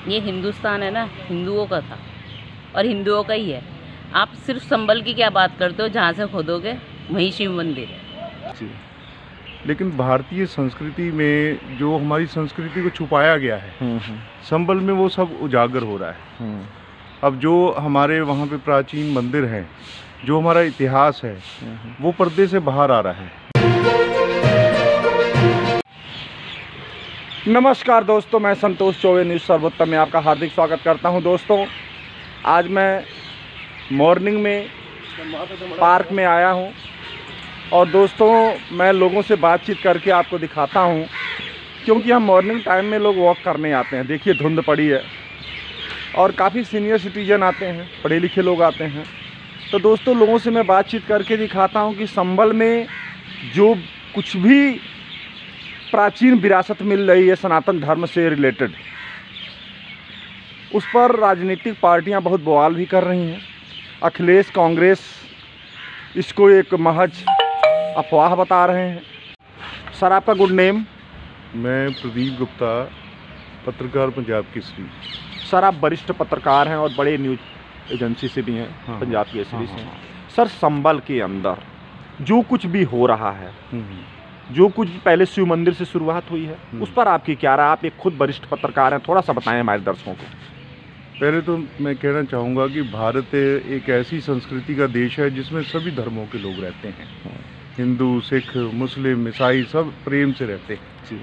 ये हिंदुस्तान है ना, हिंदुओं का था और हिंदुओं का ही है। आप सिर्फ संबल की क्या बात करते हो, जहाँ से खोदोगे वहीं शिव मंदिर है। जी। लेकिन भारतीय संस्कृति में जो हमारी संस्कृति को छुपाया गया है, संबल में वो सब उजागर हो रहा है। अब जो हमारे वहाँ पे प्राचीन मंदिर हैं, जो हमारा इतिहास है, वो पर्दे से बाहर आ रहा है। नमस्कार दोस्तों, मैं संतोष चौबे न्यूज़ सर्वोत्तम में आपका हार्दिक स्वागत करता हूं। दोस्तों, आज मैं मॉर्निंग में पार्क में आया हूं और दोस्तों मैं लोगों से बातचीत करके आपको दिखाता हूं, क्योंकि हम मॉर्निंग टाइम में लोग वॉक करने आते हैं। देखिए धुंध पड़ी है और काफ़ी सीनियर सिटीजन आते हैं, पढ़े लिखे लोग आते हैं। तो दोस्तों लोगों से मैं बातचीत करके दिखाता हूं कि संबल में जो कुछ भी प्राचीन विरासत मिल रही है सनातन धर्म से रिलेटेड, उस पर राजनीतिक पार्टियां बहुत बवाल भी कर रही हैं। अखिलेश, कांग्रेस इसको एक महज अफवाह बता रहे हैं। सर, आपका गुड नेम? मैं प्रदीप गुप्ता, पत्रकार, पंजाब केसरी। सर, आप वरिष्ठ पत्रकार हैं और बड़े न्यूज़ एजेंसी से भी हैं, पंजाब केसरी से। सर, संबल के अंदर जो कुछ भी हो रहा है, जो कुछ पहले शिव मंदिर से शुरुआत हुई है, उस पर आपकी क्या राय? आप एक खुद वरिष्ठ पत्रकार हैं, थोड़ा सा बताएं हमारे दर्शकों को। पहले तो मैं कहना चाहूँगा कि भारत एक ऐसी संस्कृति का देश है जिसमें सभी धर्मों के लोग रहते हैं। हिंदू, सिख, मुस्लिम, ईसाई सब प्रेम से रहते हैं जी।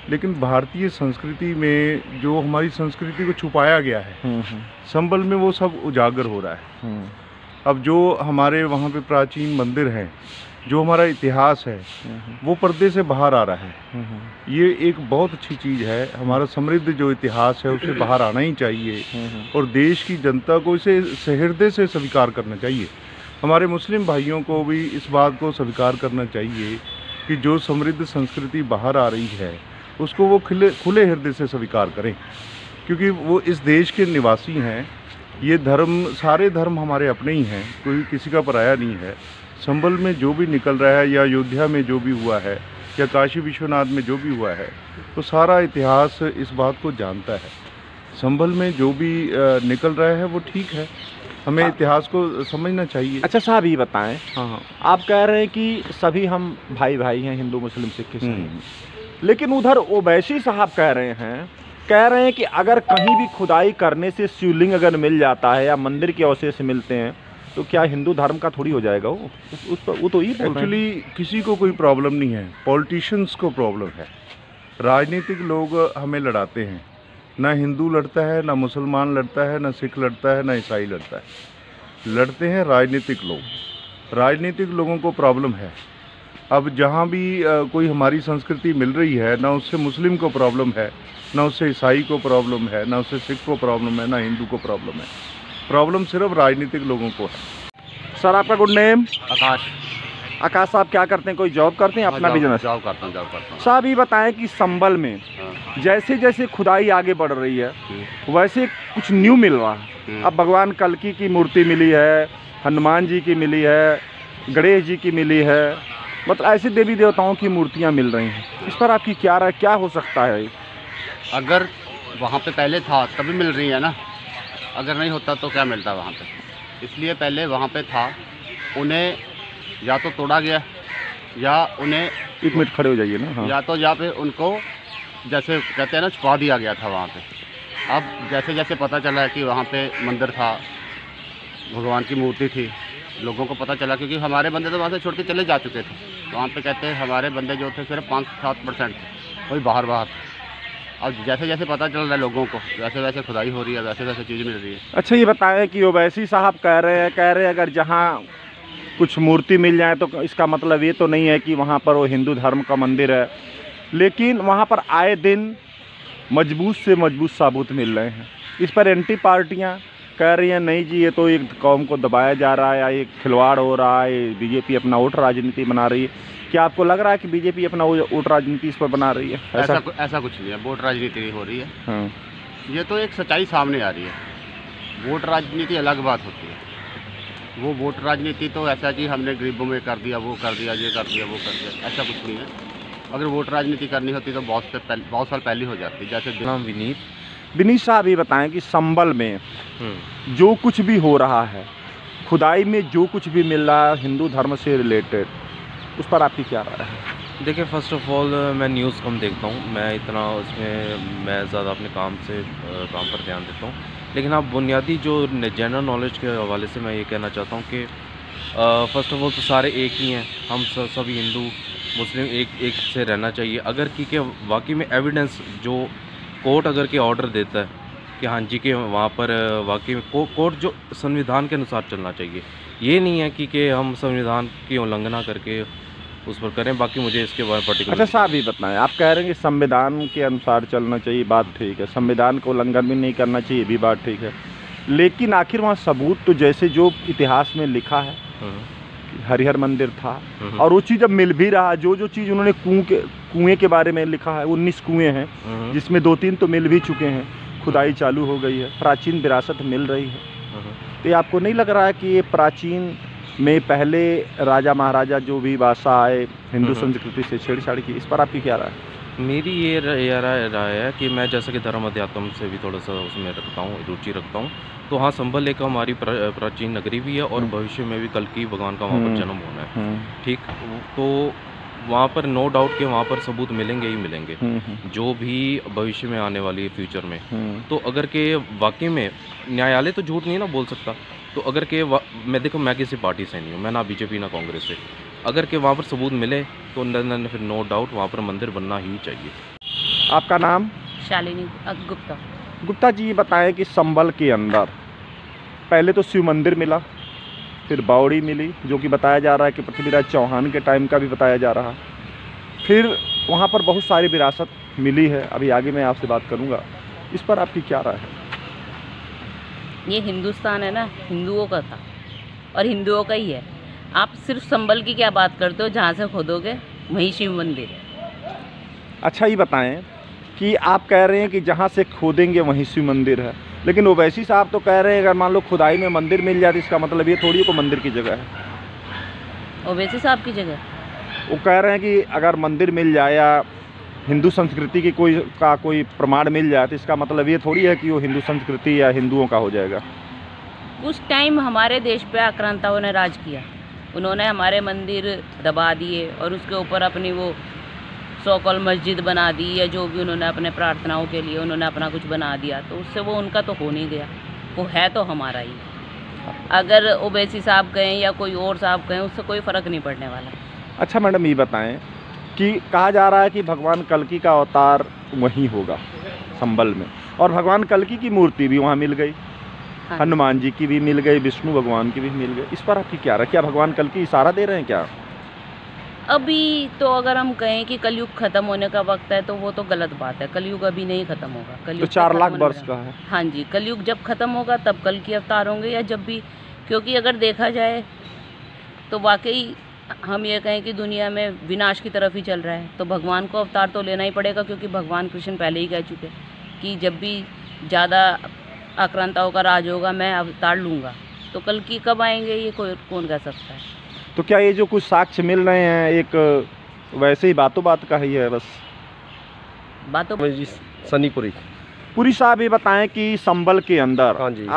लेकिन भारतीय संस्कृति में जो हमारी संस्कृति को छुपाया गया है, संबल में वो सब उजागर हो रहा है। अब जो हमारे वहाँ पे प्राचीन मंदिर हैं, जो हमारा इतिहास है, वो पर्दे से बाहर आ रहा है। ये एक बहुत अच्छी चीज़ है। हमारा समृद्ध जो इतिहास है उसे बाहर आना ही चाहिए और देश की जनता को इसे सहृदय से स्वीकार करना चाहिए। हमारे मुस्लिम भाइयों को भी इस बात को स्वीकार करना चाहिए कि जो समृद्ध संस्कृति बाहर आ रही है उसको वो खुले हृदय से स्वीकार करें, क्योंकि वो इस देश के निवासी हैं। ये धर्म, सारे धर्म हमारे अपने ही हैं, कोई किसी का पराया नहीं है। संबल में जो भी निकल रहा है, या अयोध्या में जो भी हुआ है, या काशी विश्वनाथ में जो भी हुआ है, तो सारा इतिहास इस बात को जानता है। संबल में जो भी निकल रहा है वो ठीक है, हमें इतिहास को समझना चाहिए। अच्छा साहब, ये बताएं, आप कह रहे हैं कि सभी हम भाई भाई हैं, हिंदू, मुस्लिम, सिख, ईसाई, लेकिन उधर ओवैसी साहब कह रहे हैं कि अगर कहीं भी खुदाई करने से शिवलिंग अगर मिल जाता है या मंदिर के अवशेष मिलते हैं तो क्या हिंदू धर्म का थोड़ी हो जाएगा वो तो ये एक्चुअली किसी को कोई प्रॉब्लम नहीं है, पॉलिटिशियंस को प्रॉब्लम है। राजनीतिक लोग हमें लड़ाते हैं, ना हिंदू लड़ता है, ना मुसलमान लड़ता है, ना सिख लड़ता है, ना ईसाई लड़ता है। लड़ते हैं राजनीतिक लोग। राजनीतिक लोगों को प्रॉब्लम है। अब जहाँ भी कोई हमारी संस्कृति मिल रही है, ना उससे मुस्लिम को प्रॉब्लम है, ना उससे ईसाई को प्रॉब्लम है, ना उससे सिख को प्रॉब्लम है, ना हिंदू को प्रॉब्लम है। प्रॉब्लम सिर्फ राजनीतिक लोगों को है। सर, आपका गुड नेम? आकाश। आकाश साहब क्या करते हैं? कोई जॉब करते हैं? अपना बिजनेस? जॉब करता हूँ। साहब, ये बताएं कि संबल में जैसे जैसे खुदाई आगे बढ़ रही है वैसे कुछ न्यू मिल रहा है। अब भगवान कल्की की मूर्ति मिली है, हनुमान जी की मिली है, गणेश जी की मिली है, मतलब ऐसे देवी देवताओं की मूर्तियाँ मिल रही हैं। इस पर आपकी क्या राय? क्या हो सकता है? अगर वहाँ पे पहले था तभी मिल रही है ना, अगर नहीं होता तो क्या मिलता वहाँ पे? इसलिए पहले वहाँ पे था, उन्हें या तो तोड़ा गया या उन्हें, एक मिनट खड़े हो जाइए ना, या तो यहाँ पे उनको जैसे कहते हैं ना छुपा दिया गया था वहाँ पे। अब जैसे जैसे पता चला है कि वहाँ पे मंदिर था, भगवान की मूर्ति थी, लोगों को पता चला, क्योंकि हमारे बंदे तो वहाँ से छोड़ के चले जा चुके थे। तो वहाँ पे कहते हैं हमारे बंदे जो थे सिर्फ 5-7% थे, वही बाहर। अब जैसे जैसे पता चल रहा है लोगों को, वैसे वैसे खुदाई हो रही है, वैसे वैसे चीज़ मिल रही है। अच्छा, ये बताएं कि ओवैसी साहब कह रहे हैं अगर जहाँ कुछ मूर्ति मिल जाए तो इसका मतलब ये तो नहीं है कि वहाँ पर वो हिंदू धर्म का मंदिर है, लेकिन वहाँ पर आए दिन मजबूत से मजबूत साबूत मिल रहे हैं। इस पर एंटी पार्टियाँ कह रही हैं नहीं जी, ये तो एक कौम को दबाया जा रहा है या एक खिलवाड़ हो रहा है, बीजेपी अपना वोट राजनीति बना रही है। क्या आपको लग रहा है कि बीजेपी अपना वोट राजनीति इस पर बना रही है? ऐसा कुछ नहीं है, वोट राजनीति नहीं हो रही है। ये तो एक सच्चाई सामने आ रही है। वोट राजनीति अलग बात होती है। वो वोट राजनीति तो ऐसा कि हमने गरीबों में कर दिया, वो कर दिया, ये कर दिया, वो कर दिया, ऐसा कुछ नहीं है। अगर वोट राजनीति करनी होती तो बहुत साल पहले हो जाती। जैसे नाम विनीत, विनीत साहब ये बताएं कि संबल में जो कुछ भी हो रहा है, खुदाई में जो कुछ भी मिल रहा है हिंदू धर्म से रिलेटेड, उस पर आपकी क्या राय है? देखिए, फ़र्स्ट ऑफ ऑल मैं न्यूज़ कम देखता हूँ, मैं इतना उसमें मैं ज़्यादा अपने काम पर ध्यान देता हूँ। लेकिन आप बुनियादी जो जनरल नॉलेज के हवाले से मैं ये कहना चाहता हूँ कि फ़र्स्ट ऑफ ऑल तो सारे एक ही हैं, हम सभी हिंदू मुस्लिम एक से रहना चाहिए। अगर कि वाकई में एविडेंस जो कोर्ट अगर के ऑर्डर देता है कि हाँ जी के वहाँ पर वाकई में कोर्ट जो संविधान के अनुसार चलना चाहिए, ये नहीं है कि हम संविधान की उल्लंघना करके उस पर करें। बाकी मुझे इसके बारे में पर्टिकुलर। अच्छा साहब, ये बताएं, आप कह रहे हैं कि संविधान के अनुसार चलना चाहिए, बात ठीक है, संविधान को उल्लंघन भी नहीं करना चाहिए, भी बात ठीक है, लेकिन आखिर वहाँ सबूत तो जैसे जो इतिहास में लिखा है हरिहर मंदिर था, और वो चीज़ जब मिल भी रहा, जो चीज़ उन्होंने कुएं के बारे में लिखा है, 19 कुएं हैं जिसमें 2-3 तो मिल भी चुके हैं, खुदाई चालू हो गई है, प्राचीन विरासत मिल रही है। तो ये आपको नहीं लग रहा है कि ये प्राचीन में पहले राजा महाराजा जो भी बादशाह आए हिंदू संस्कृति से छेड़छाड़ की, इस पर आपकी क्या राय है? मेरी ये राय है कि मैं जैसा कि धर्म अध्यात्म से भी थोड़ा सा उसमें रखता हूँ, रुचि रखता हूँ, तो हाँ, संभल एक हमारी प्राचीन नगरी भी है और भविष्य में भी कल्कि भगवान का वहाँ पर जन्म होना है। ठीक, तो वहाँ पर नो डाउट कि वहाँ पर सबूत मिलेंगे ही मिलेंगे, जो भी भविष्य में आने वाली है फ्यूचर में। तो अगर के वाकई में न्यायालय तो झूठ नहीं ना बोल सकता, तो अगर के मैं किसी पार्टी से नहीं हूँ, मैं ना बीजेपी ना कांग्रेस से, अगर के वहाँ पर सबूत मिले तो फिर नो डाउट वहाँ पर मंदिर बनना ही चाहिए। आपका नाम? शालिनी गुप्ता। गुप्ता जी, ये बताएं कि संबल के अंदर पहले तो शिव मंदिर मिला, फिर बावड़ी मिली जो कि बताया जा रहा है कि पृथ्वीराज चौहान के टाइम का भी बताया जा रहा है, फिर वहाँ पर बहुत सारी विरासत मिली है, अभी आगे मैं आपसे बात करूँगा, इस पर आपकी क्या राय है? ये हिंदुस्तान है ना, हिंदुओं का था और हिंदुओं का ही है। आप सिर्फ संबल की क्या बात करते हो, जहाँ से खोदोगे वहीं शिव मंदिर है। अच्छा, ये बताएं कि आप कह रहे हैं कि जहाँ से खोदेंगे वहीं शिव मंदिर है, लेकिन ओवैसी साहब तो कह रहे हैं अगर मान लो खुदाई में मंदिर मिल जाए तो इसका मतलब ये थोड़ी को मंदिर की जगह है। ओवैसी साहब की जगह वो कह रहे हैं कि अगर मंदिर मिल जाए या हिंदू संस्कृति की कोई प्रमाण मिल जाए तो इसका मतलब ये थोड़ी है कि वो हिंदू संस्कृति या हिंदुओं का हो जाएगा। कुछ टाइम हमारे देश पे आक्रांताओं ने राज किया, उन्होंने हमारे मंदिर दबा दिए और उसके ऊपर अपनी वो सौ-कॉल मस्जिद बना दी, या जो भी उन्होंने अपने प्रार्थनाओं के लिए उन्होंने अपना कुछ बना दिया, तो उससे वो उनका तो हो नहीं गया, वो है तो हमारा ही। अगर ओवैसी साहब कहें या कोई और साहब कहें, उससे कोई फ़र्क नहीं पड़ने वाला। अच्छा मैडम, ये बताएं कि कहा जा रहा है कि भगवान कल्कि का अवतार वहीं होगा संबल में, और भगवान कल्कि की मूर्ति भी वहाँ मिल गई, हाँ। हनुमान जी की भी मिल गई, विष्णु भगवान की भी मिल गई, इस पर आपकी क्या राय? क्या भगवान कल्कि इशारा दे रहे हैं क्या? अभी तो अगर हम कहें कि कलयुग ख़त्म होने का वक्त है तो वो तो गलत बात है, कलयुग अभी नहीं ख़त्म होगा। तो कलयुग 4 लाख वर्ष का है। हाँ जी, कलयुग जब ख़त्म होगा तब कल्कि अवतार होंगे, या जब भी, क्योंकि अगर देखा जाए तो वाकई हम ये कहें कि दुनिया में विनाश की तरफ ही चल रहा है, तो भगवान को अवतार तो लेना ही पड़ेगा, क्योंकि भगवान कृष्ण पहले ही कह चुके कि जब भी ज़्यादा आक्रांताओं का राज होगा मैं अवतार लूँगा। तो कल्कि कब आएंगे ये कौन कह सकता है। तो क्या ये जो कुछ साक्ष्य मिल रहे हैं एक वैसे ही बातों बात का ही है बस? बातों सनीपुरी। पुरी साहब, ये बताएं कि संबल के अंदर हाँ जी।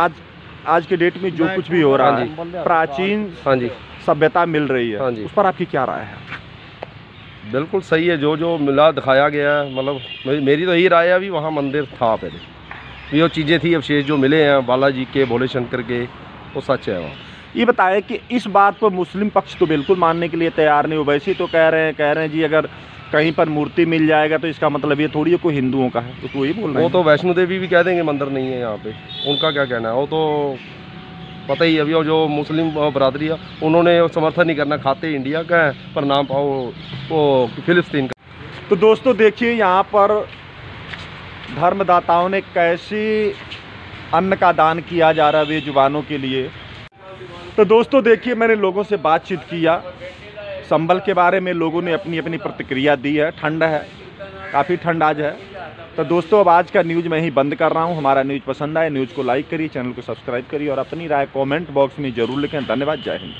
आज के डेट में जो कुछ भी हो रहा है, प्राचीन हाँ जी, सभ्यता मिल रही है, हाँ जी, उस पर आपकी क्या राय है? बिल्कुल सही है, जो मिला दिखाया गया है, मतलब मेरी तो यही राय है, अभी वहाँ मंदिर था पहले, ये चीज़ें थी, अवशेष जो मिले हैं बालाजी के, भोले शंकर के, वो सच है वहाँ। ये बताएं कि इस बात पर मुस्लिम पक्ष तो बिल्कुल मानने के लिए तैयार नहीं हो, वैसे तो कह रहे हैं जी अगर कहीं पर मूर्ति मिल जाएगा तो इसका मतलब ये थोड़ी है कोई हिंदुओं का है, तो वही बोल रहे हैं। वो तो वैष्णो देवी भी कह देंगे मंदिर नहीं है यहाँ पे, उनका क्या कहना है, वो तो पता ही है। अभी जो मुस्लिम बरादरी है उन्होंने समर्थन नहीं करना, खाते इंडिया का है पर नाम पाओ वो फिलिस्तीन का। तो दोस्तों देखिए यहाँ पर धर्मदाताओं ने कैसे अन्न का दान किया जा रहा है बेजुबानों के लिए। तो दोस्तों देखिए, मैंने लोगों से बातचीत किया, संबल के बारे में लोगों ने अपनी अपनी प्रतिक्रिया दी है। ठंड है, काफ़ी ठंड आज है। तो दोस्तों अब आज का न्यूज़ मैं ही बंद कर रहा हूँ। हमारा न्यूज़ पसंद आए न्यूज़ को लाइक करिए, चैनल को सब्सक्राइब करिए और अपनी राय कमेंट बॉक्स में ज़रूर लिखें। धन्यवाद, जय हिंद।